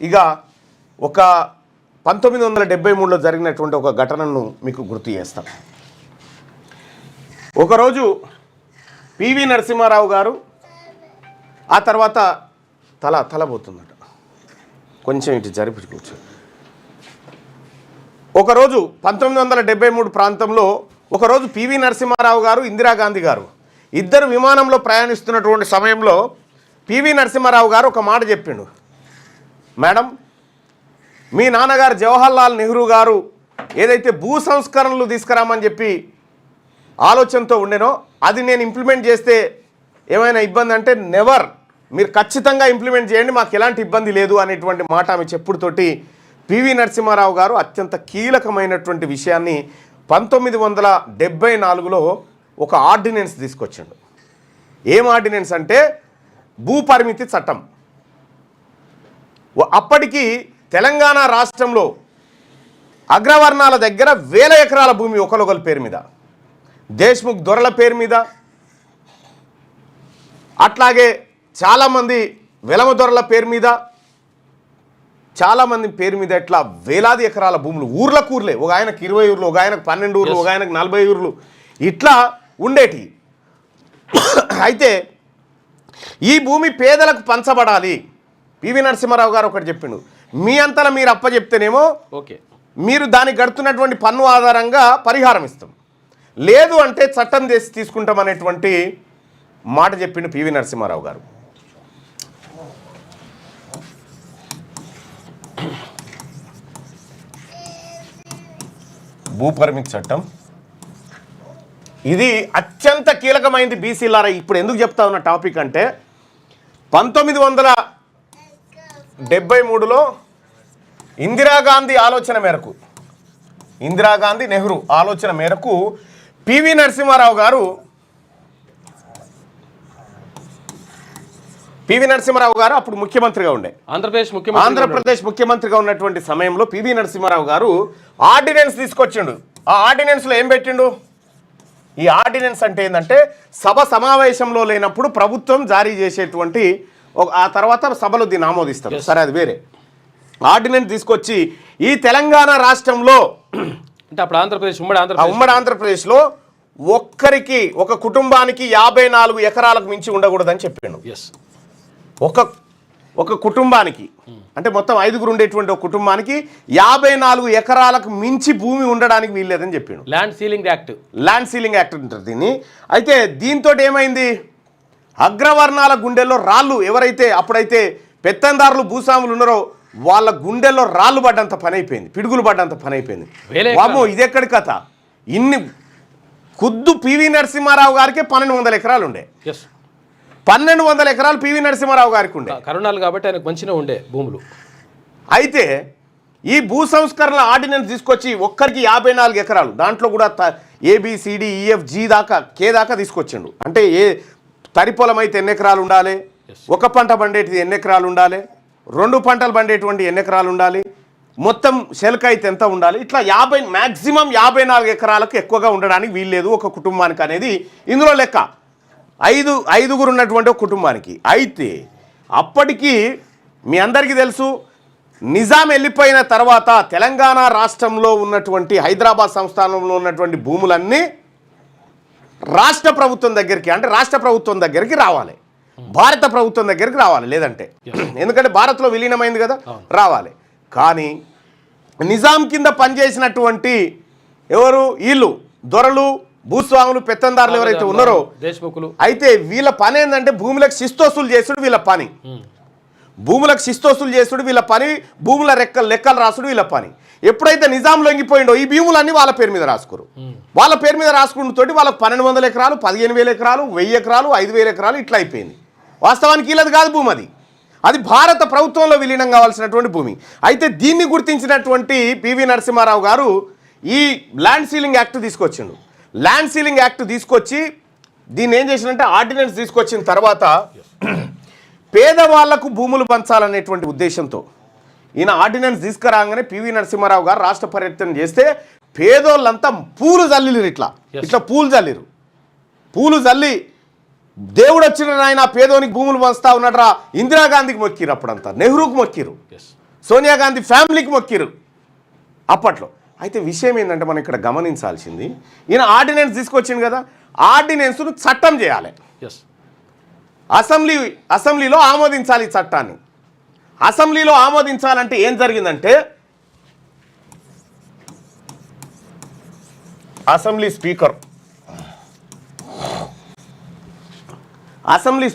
ఇక ఒక 1973లో జరిగినటువంటి ఒక ఘటనను మీకు గుర్తు చేస్తాం. ఒకరోజు పివి నరసింహారావు గారు ఆ తర్వాత తలబోతుందట, కొంచెం ఇటు జరిపి కూర్చో. ఒకరోజు 1973 ప్రాంతంలో ఒకరోజు పివి నరసింహారావు గారు, ఇందిరాగాంధీ గారు ఇద్దరు విమానంలో ప్రయాణిస్తున్నటువంటి సమయంలో పివి నరసింహారావు గారు ఒక మాట చెప్పిండు. మేడం, మీ నాన్నగారు జవహర్లాల్ నెహ్రూ గారు ఏదైతే భూ సంస్కరణలు తీసుకురామని చెప్పి ఆలోచనతో ఉండేనో అది నేను ఇంప్లిమెంట్ చేస్తే ఏమైనా ఇబ్బంది అంటే నెవర్, మీరు ఖచ్చితంగా ఇంప్లిమెంట్ చేయండి, మాకు ఎలాంటి ఇబ్బంది లేదు అనేటువంటి మాట ఆమె చెప్పుడుతోటి పివి నరసింహారావు గారు అత్యంత కీలకమైనటువంటి విషయాన్ని 1974లో ఒక ఆర్డినెన్స్ తీసుకొచ్చిండు. ఏం ఆర్డినెన్స్ అంటే భూ పరిమితి చట్టం. అప్పటికి తెలంగాణ రాష్ట్రంలో అగ్రవర్ణాల దగ్గర 1000 ఎకరాల భూమి ఒకరొకరి పేరు మీద, దేశ్ముఖ్ దొరల పేరు మీద, అట్లాగే చాలామంది వెలమ దొరల పేరు మీద, చాలామంది పేరు మీద ఇట్లా వేలాది ఎకరాల భూములు ఊర్లకు ఊర్లే, ఒక ఆయనకు 20 ఊర్లు, ఒక ఆయనకు 12 ఊర్లు, ఒక ఆయనకు 40 ఊర్లు ఇట్లా ఉండేటి. అయితే ఈ భూమి పేదలకు పంచబడాలి. పివి నరసింహారావు గారు ఒకటి చెప్పిండు, మీ అంతలా మీరు అప్పచెప్తేనేమో ఓకే, మీరు దానికి గడుతున్నటువంటి పన్ను ఆధారంగా పరిహారం ఇస్తాం, లేదు అంటే చట్టం చేసి తీసుకుంటాం అనేటువంటి మాట చెప్పిండు పివి నరసింహారావు గారు. భూ పరిమితి చట్టం ఇది అత్యంత కీలకమైంది బీసీలారా. ఇప్పుడు ఎందుకు చెప్తా ఉన్న టాపిక్ అంటే 1973లో ఇందిరాగాంధీ ఆలోచన మేరకు, ఇందిరాగాంధీ నెహ్రూ ఆలోచన మేరకు పివి నరసింహారావు గారు అప్పుడు ముఖ్యమంత్రిగా ఉండే, ఆంధ్రప్రదేశ్ ముఖ్యమంత్రిగా ఉన్నటువంటి సమయంలో పివి నరసింహారావు గారు ఆర్డినెన్స్ తీసుకొచ్చిండు. ఆ ఆర్డినెన్స్లో ఏం పెట్టిండు? ఈ ఆర్డినెన్స్ అంటే ఏంటంటే సభ సమావేశంలో లేనప్పుడు ప్రభుత్వం జారీ చేసేటువంటి, ఆ తర్వాత సభలో దీన్ని ఆమోదిస్తారు, సరే అది వేరే. ఆర్డినెన్స్ తీసుకొచ్చి ఈ తెలంగాణ రాష్ట్రంలో అంటే అప్పుడు ఉమ్మడి ఆంధ్రప్రదేశ్లో ఒక్కరికి, ఒక కుటుంబానికి 54 ఎకరాలకు మించి ఉండకూడదని చెప్పిండు. ఒక కుటుంబానికి అంటే మొత్తం 5గురు ఉండేటువంటి ఒక కుటుంబానికి 54 ఎకరాలకు మించి భూమి ఉండడానికి వీల్లేదని చెప్పిండు. ల్యాండ్ సీలింగ్ యాక్ట్ అంటారు దీన్ని. అయితే దీంతో ఏమైంది, అగ్రవర్ణాల గుండెల్లో రాళ్ళు, ఎవరైతే అప్పుడైతే పెత్తందారులు భూస్వాములు ఉన్నారో వాళ్ళ గుండెల్లో రాళ్ళు పడ్డంత పని అయిపోయింది, పిడుగులు పడ్డంత పని అయిపోయింది. వామో ఇదెక్కడి కథ, ఇన్ని ఖుద్దు పివి నరసింహారావు గారికి 1200 ఎకరాలు ఉండే, 1200 ఎకరాలు పివి నరసింహారావు గారికి ఉండే, కరుణాలు కాబట్టి ఆయనకు మంచిగా ఉండే భూములు. అయితే ఈ భూ సంస్కరణ ఆర్డినెన్స్ తీసుకొచ్చి ఒక్కరికి 54 ఎకరాలు, దాంట్లో కూడా ABCDEFG దాకా కే దాకా తీసుకొచ్చిండు. అంటే ఏ తరి పొలం అయితే ఎన్ని ఎకరాలు ఉండాలి, ఒక పంట పండేటిది ఎన్ని ఎకరాలు ఉండాలి, 2 పంటలు పండేటువంటి ఎన్ని ఎకరాలు ఉండాలి, మొత్తం శెలక అయితే ఎంత ఉండాలి, ఇట్లా మ్యాక్సిమం 54 ఎకరాలకు ఎక్కువగా ఉండడానికి వీల్లేదు ఒక కుటుంబానికి అనేది ఇందులో లెక్క. 5గురు ఉన్నటువంటి ఒక కుటుంబానికి. అయితే అప్పటికి మీ అందరికీ తెలుసు, నిజాం వెళ్ళిపోయిన తర్వాత తెలంగాణ రాష్ట్రంలో ఉన్నటువంటి హైదరాబాద్ సంస్థానంలో ఉన్నటువంటి భూములన్నీ రాష్ట్ర ప్రభుత్వం దగ్గరికి, అంటే రాష్ట్ర ప్రభుత్వం దగ్గరికి రావాలి, భారత ప్రభుత్వం దగ్గరికి రావాలి, లేదంటే ఎందుకంటే భారత్లో విలీనమైంది కదా రావాలి. కానీ నిజాం కింద పనిచేసినటువంటి ఎవరు, వీళ్ళు దొరలు, భూస్వాములు, పెత్తందారులు ఎవరైతే ఉన్నారో దేశ్ముఖులు, అయితే వీళ్ళ పని ఏంటంటే భూములకు శిస్తోసులు చేసుడు వీళ్ళ పని, భూములకు శిస్తోసులు చేసుడు వీళ్ళ పని, భూముల లెక్కలు రాసుడు వీళ్ళ పని. ఎప్పుడైతే నిజాం లొంగిపోయిండో ఈ భూములన్నీ వాళ్ళ పేరు మీద రాసుకోరు, వాళ్ళ పేరు మీద రాసుకుంటూ వాళ్ళకి 1200 ఎకరాలు, 15,000 ఎకరాలు, 1000 ఎకరాలు, 5,000 ఎకరాలు ఇట్లా అయిపోయింది. వాస్తవానికి వీళ్ళది కాదు భూమి, అది భారత ప్రభుత్వంలో విలీనం కావాల్సినటువంటి భూమి. అయితే దీన్ని గుర్తించినటువంటి పివి నరసింహారావు గారు ఈ ల్యాండ్ సీలింగ్ యాక్ట్ తీసుకొచ్చిండు. ల్యాండ్ సీలింగ్ యాక్ట్ తీసుకొచ్చి దీన్ని ఏం చేసినంటే ఆర్డినెన్స్ తీసుకొచ్చిన తర్వాత పేదవాళ్లకు భూములు పంచాలనేటువంటి ఉద్దేశంతో ఈయన ఆర్డినెన్స్ తీసుకురాగానే పివి నరసింహారావు గారు రాష్ట్ర పర్యటన చేస్తే పేదోళ్ళంతా పూలు జల్లిరు, ఇట్లా పూలు జల్లి దేవుడు వచ్చిన ఆయన పేదోనికి భూములు పంచుతా ఉన్నాడరా, ఇందిరాగాంధీకి మొక్కిరు, అప్పుడంతా నెహ్రూకి మొక్కిరు. సోనియా గాంధీ ఫ్యామిలీకి మొక్కిరు అప్పట్లో. అయితే విషయం ఏంటంటే మనం ఇక్కడ గమనించాల్సింది, ఈయన ఆర్డినెన్స్ తీసుకొచ్చింది కదా, ఆర్డినెన్స్ను చట్టం చేయాలి, ఎస్, అసెంబ్లీలో ఆమోదించాలి ఈ చట్టాన్ని. అసెంబ్లీలో ఆమోదించాలంటే ఏం జరిగిందంటే, అసెంబ్లీ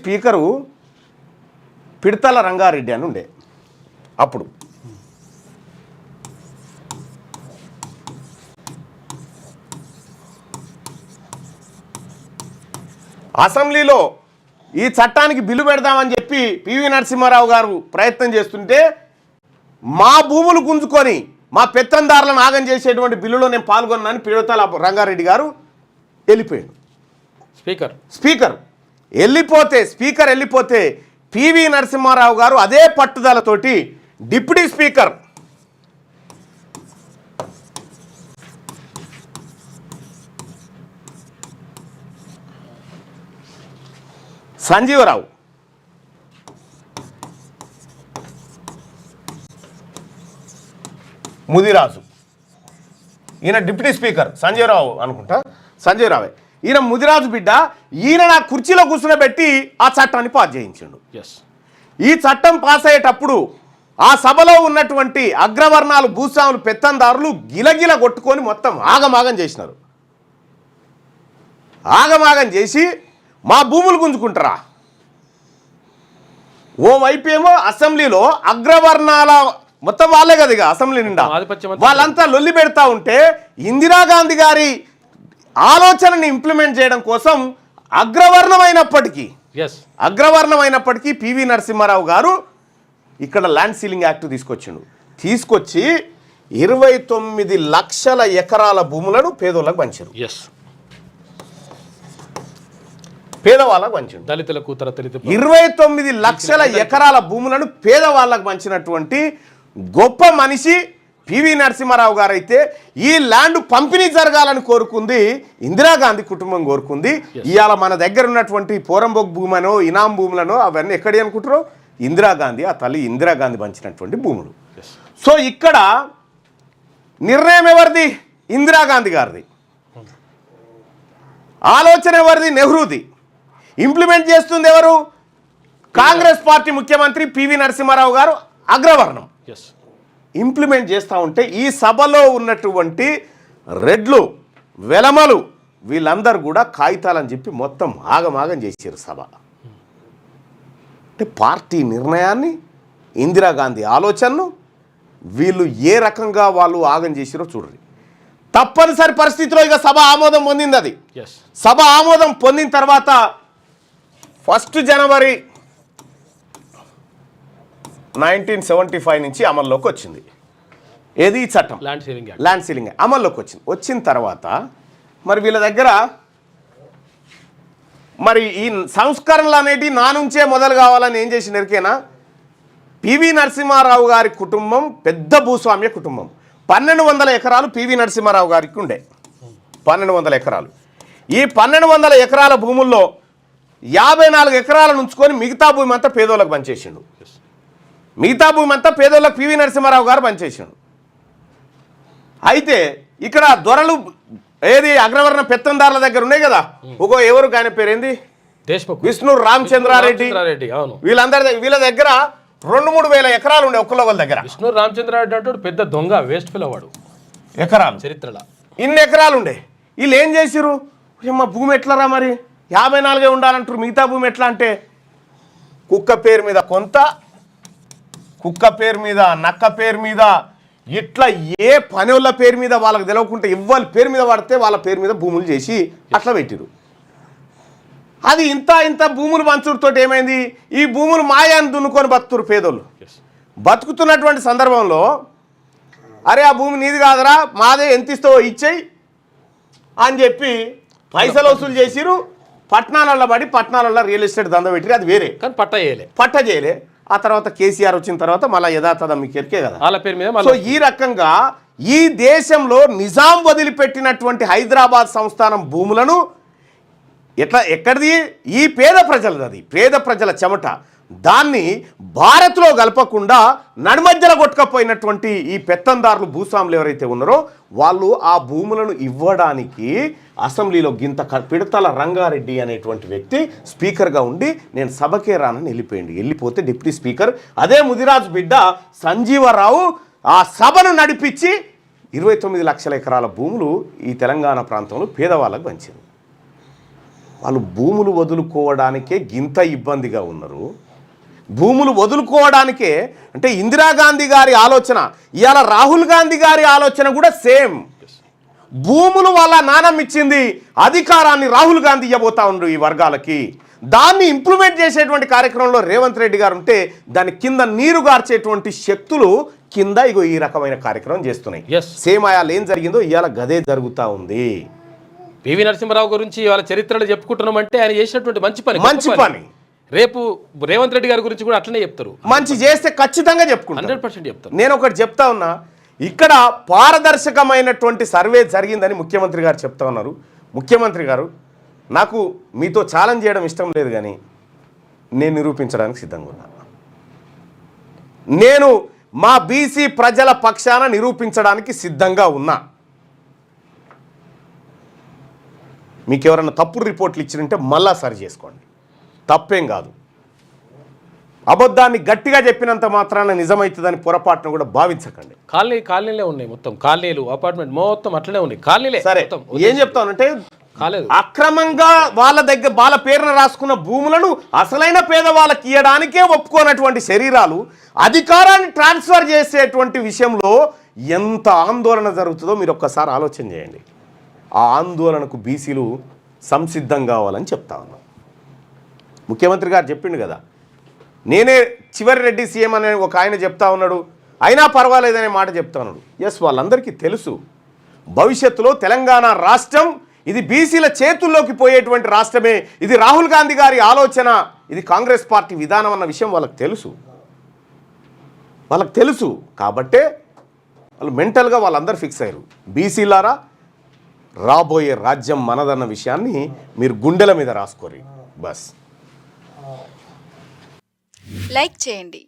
స్పీకరు పిడతల రంగారెడ్డి అని ఉండే అప్పుడు. అసెంబ్లీలో ఈ చట్టానికి బిల్లు పెడదామని చెప్పి పివి నరసింహారావు గారు ప్రయత్నం చేస్తుంటే, మా భూములు గుంజుకొని మా పెత్తందారులను ఆగం చేసేటువంటి బిల్లులో నేను పాల్గొన్నానని పిడతల రంగారెడ్డి గారు వెళ్ళిపోయాడు. స్పీకర్ వెళ్ళిపోతే పివి నరసింహారావు గారు అదే పట్టుదలతోటి డిప్యూటీ స్పీకర్ సంజీవరావు ముదిరాజు, ఈయన డిప్యూటీ స్పీకర్ సంజయరావు అనుకుంటా, సంజయరావే, ఈయన ముదిరాజు బిడ్డ, ఈయన నా కుర్చీలో కూర్చునబెట్టి ఆ చట్టాన్ని పాస్ చేయించిండు. ఈ చట్టం పాస్ అయ్యేటప్పుడు ఆ సభలో ఉన్నటువంటి అగ్రవర్ణాలు, భూస్వాములు, పెత్తందారులు గిలగిల కొట్టుకొని మొత్తం ఆగమాగం చేసినారు. ఆగమాగం చేసి మా భూములు గుంజుకుంటారా, ఓవైపు ఏమో అసెంబ్లీలో అగ్రవర్ణాల మొత్తం వాళ్ళే కదా ఇక అసెంబ్లీ నిండా వాళ్ళంతా లొల్లి పెడతా ఉంటే, ఇందిరాగాంధీ గారి ఆలోచనని ఇంప్లిమెంట్ చేయడం కోసం అగ్రవర్ణమైనప్పటికీ పివి నరసింహారావు గారు ఇక్కడ ల్యాండ్ సీలింగ్ యాక్ట్ తీసుకొచ్చి 29 లక్షల ఎకరాల భూములను పేదోళ్ళకు పంచారు. పేదవాళ్ళకు పంచారు, దళితులకు, 29 లక్షల ఎకరాల భూములను పేదవాళ్ళకు పంచినటువంటి గొప్ప మనిషి పివి నరసింహారావు గారు. అయితే ఈ ల్యాండ్ పంపిణీ జరగాలని కోరుకుంది ఇందిరాగాంధీ కుటుంబం కోరుకుంది. ఇవాళ మన దగ్గర ఉన్నటువంటి పోరంబోక్ భూమనో, ఇనాం భూములను అవన్నీ ఎక్కడి అనుకుంటారో ఇందిరాగాంధీ, ఆ తల్లి ఇందిరాగాంధీ పంచినటువంటి భూములు. సో ఇక్కడ నిర్ణయం ఎవరిది? ఇందిరాగాంధీ గారిది. ఆలోచన ఎవరిది? నెహ్రూది. ఇంప్లిమెంట్ చేస్తుంది ఎవరు? కాంగ్రెస్ పార్టీ ముఖ్యమంత్రి పివి నరసింహారావు గారు, అగ్రవర్ణం. ఇంప్లిమెంట్ చేస్తూ ఉంటే ఈ సభలో ఉన్నటువంటి రెడ్లు, వెలమలు వీళ్ళందరూ కూడా కాగితాలని చెప్పి మొత్తం ఆగమాగం చేశారు సభ. అంటే పార్టీ నిర్ణయాన్ని, ఇందిరాగాంధీ ఆలోచనను వీళ్ళు ఏ రకంగా వాళ్ళు ఆగం చేసిరో చూడండి. తప్పనిసరి పరిస్థితిలో ఇక సభ ఆమోదం పొందింది. అది సభ ఆమోదం పొందిన తర్వాత 1 జనవరి 1975 నుంచి అమల్లోకి వచ్చింది. ఏది? ఈ చట్టం, ల్యాండ్ సీలింగ్ అమల్లోకి వచ్చిన తర్వాత మరి వీళ్ళ దగ్గర మరి ఈ సంస్కరణలు అనేటివి నా నుంచే మొదలు కావాలని ఏం చేసి ఎరికేనా, పివి నరసింహారావు గారి కుటుంబం పెద్ద భూస్వామ్య కుటుంబం. 1200 ఎకరాలు పివి నరసింహారావు గారికి ఉండే. 1200 ఎకరాలు. ఈ 1200 ఎకరాల భూముల్లో 54 ఎకరాలను ఉంచుకొని మిగతా భూమి అంతా పేదోళ్ళకు పనిచేసిండు. పివి నరసింహారావు గారు పనిచేసిండు. అయితే ఇక్కడ దొరలు ఏది అగ్రవర్ణ పెత్తందారుల దగ్గర ఉన్నాయి కదా, ఎవరు ఆయన పేరేంది, విష్ణు రామచంద్రారెడ్డి, వీళ్ళ దగ్గర 2-3 వేల ఎకరాలు ఉండే ఒక్కళ్ళ దగ్గర. విష్ణు రామచంద్రారెడ్డి అంటే పెద్ద దొంగ, వేస్ట్ ఫిల్ అవాడు ఎకరాలు చరిత్రలో ఇన్ని ఎకరాలు ఉండే. వీళ్ళు ఏం చేసిరు, మా భూమి ఎట్లరా మరి 54 ఉండాలంటారు, మిగతా భూమి ఎట్లా అంటే కుక్క పేరు మీద కొంత, కుక్క పేరు మీద, నక్క పేరు మీద, ఇట్లా ఏ పనుల పేరు మీద వాళ్ళకి తెలవకుంటే ఇవ్వాలి పేరు మీద పడితే వాళ్ళ పేరు మీద భూములు చేసి అట్లా పెట్టిరు. అది ఇంత భూములు పంచుడుతో ఏమైంది, ఈ భూములు మాయాన్ని దున్నుకొని బతుకుతురు పేదోళ్ళు. బతుకుతున్నటువంటి సందర్భంలో అరే ఆ భూమి నీది కాదరా, మాదే, ఎంత ఇస్తావో ఇచ్చేయి అని చెప్పి పైసలు వసూలు చేసిరు. పట్టణాలలో పడి పట్టణాలలో రియల్ ఎస్టేట్ దంద పెట్టిరు. అది వేరే, కానీ పట్ట చేయలే. ఆ తర్వాత కేసీఆర్ వచ్చిన తర్వాత మళ్ళీ యథాతథం మీకు ఎరికే కదా వాళ్ళ పేరు మీద. సో ఈ రకంగా ఈ దేశంలో నిజాం వదిలిపెట్టినటువంటి హైదరాబాద్ సంస్థానం భూములను ఎక్కడిది? ఈ పేద ప్రజలది, అది పేద ప్రజల చెమట. దాన్ని భారత్లో కలపకుండా నడిమధ్యలో కొట్టుకపోయినటువంటి ఈ పెత్తందారులు భూస్వాములు ఎవరైతే ఉన్నారో వాళ్ళు ఆ భూములను ఇవ్వడానికి అసెంబ్లీలో పిడతల రంగారెడ్డి అనేటువంటి వ్యక్తి స్పీకర్గా ఉండి నేను సభకే రానని వెళ్ళిపోతే డిప్యూటీ స్పీకర్ అదే ముదిరాజు బిడ్డ సంజీవరావు ఆ సభను నడిపించి 29 లక్షల ఎకరాల భూములు ఈ తెలంగాణ ప్రాంతంలో పేదవాళ్ళకు పంచింది. వాళ్ళు భూములు వదులుకోవడానికే గింత ఇబ్బందిగా ఉన్నారు. భూములు వదులుకోవడానికే అంటే ఇందిరాగాంధీ గారి ఆలోచన, ఇవాళ రాహుల్ గాంధీ గారి ఆలోచన కూడా సేమ్. భూములు వాళ్ళ నానమ్మ ఇచ్చింది, అధికారాన్ని రాహుల్ గాంధీ ఇవ్వబోతా ఉండు ఈ వర్గాలకి. దాన్ని ఇంప్లిమెంట్ చేసేటువంటి కార్యక్రమంలో రేవంత్ రెడ్డి గారు ఉంటే దాని కింద నీరు గార్చేటువంటి శక్తులు కింద ఇగో ఈ రకమైన కార్యక్రమం చేస్తున్నాయి. సేమ్ అయాలు ఏం జరిగిందో ఇవాళ గదే జరుగుతూ ఉంది. పివి నరసింహారావు గురించి వాళ్ళ చరిత్రలో చెప్పుకుంటున్నామంటే ఆయన చేసినటువంటి మంచి పని. రేపు రేవంత్ రెడ్డి గారి గురించి కూడా అట్లనే చెప్తారు. మంచి చేస్తే ఖచ్చితంగా చెప్పుకుంటారు, 100% చెప్తారు. నేను ఒకటి చెప్తా ఉన్నా, ఇక్కడ పారదర్శకమైనటువంటి సర్వే జరిగిందని ముఖ్యమంత్రి గారు చెప్తా ఉన్నారు. ముఖ్యమంత్రి గారు, నాకు మీతో ఛాలెంజ్ చేయడం ఇష్టం లేదు, కానీ నేను నిరూపించడానికి సిద్ధంగా ఉన్నా. నేను మా బీసీ ప్రజల పక్షాన నిరూపించడానికి సిద్ధంగా ఉన్నా. మీకు ఎవరైనా తప్పుడు రిపోర్ట్లు ఇచ్చినంటే మళ్ళా సరి చేసుకోండి, తప్పేం కాదు. అబద్ధాన్ని గట్టిగా చెప్పినంత మాత్రాన నిజమవుతుందని పొరపాటును కూడా భావించకండి. కాలనీలే ఉన్నాయి, మొత్తం కాలనీలు అపార్ట్మెంట్ మొత్తం అట్లనే ఉన్నాయి, కాలనీలే. సరే, ఏం చెప్తానంటే కాలేదు, అక్రమంగా వాళ్ళ పేరున రాసుకున్న భూములను అసలైన పేదవాళ్ళకి ఇవ్వడానికే ఒప్పుకోనటువంటి శరీరాలు అధికారాన్ని ట్రాన్స్ఫర్ చేసేటువంటి విషయంలో ఎంత ఆందోళన జరుగుతుందో మీరు ఒక్కసారి ఆలోచన చేయండి. ఆ ఆందోళనకు బీసీలు సంసిద్ధం కావాలని చెప్తా ఉన్నాం. ముఖ్యమంత్రి గారు చెప్పిండు కదా, నేనే చివరి రెడ్డి సీఎం అనే ఒక ఆయన చెప్తా ఉన్నాడు, అయినా పర్వాలేదనే మాట చెప్తా ఉన్నాడు. ఎస్, వాళ్ళందరికీ తెలుసు భవిష్యత్తులో తెలంగాణ రాష్ట్రం ఇది బీసీల చేతుల్లోకి పోయేటువంటి రాష్ట్రమే, ఇది రాహుల్ గాంధీ గారి ఆలోచన, ఇది కాంగ్రెస్ పార్టీ విధానం అన్న విషయం వాళ్ళకి తెలుసు. కాబట్టే వాళ్ళు మెంటల్గా వాళ్ళందరూ ఫిక్స్ అయ్యారు. బీసీలారా, రాబోయే రాజ్యం మనదన్న విషయాన్ని మీరు గుండెల మీద రాసుకోరి బస్. లైక్ చేయండి,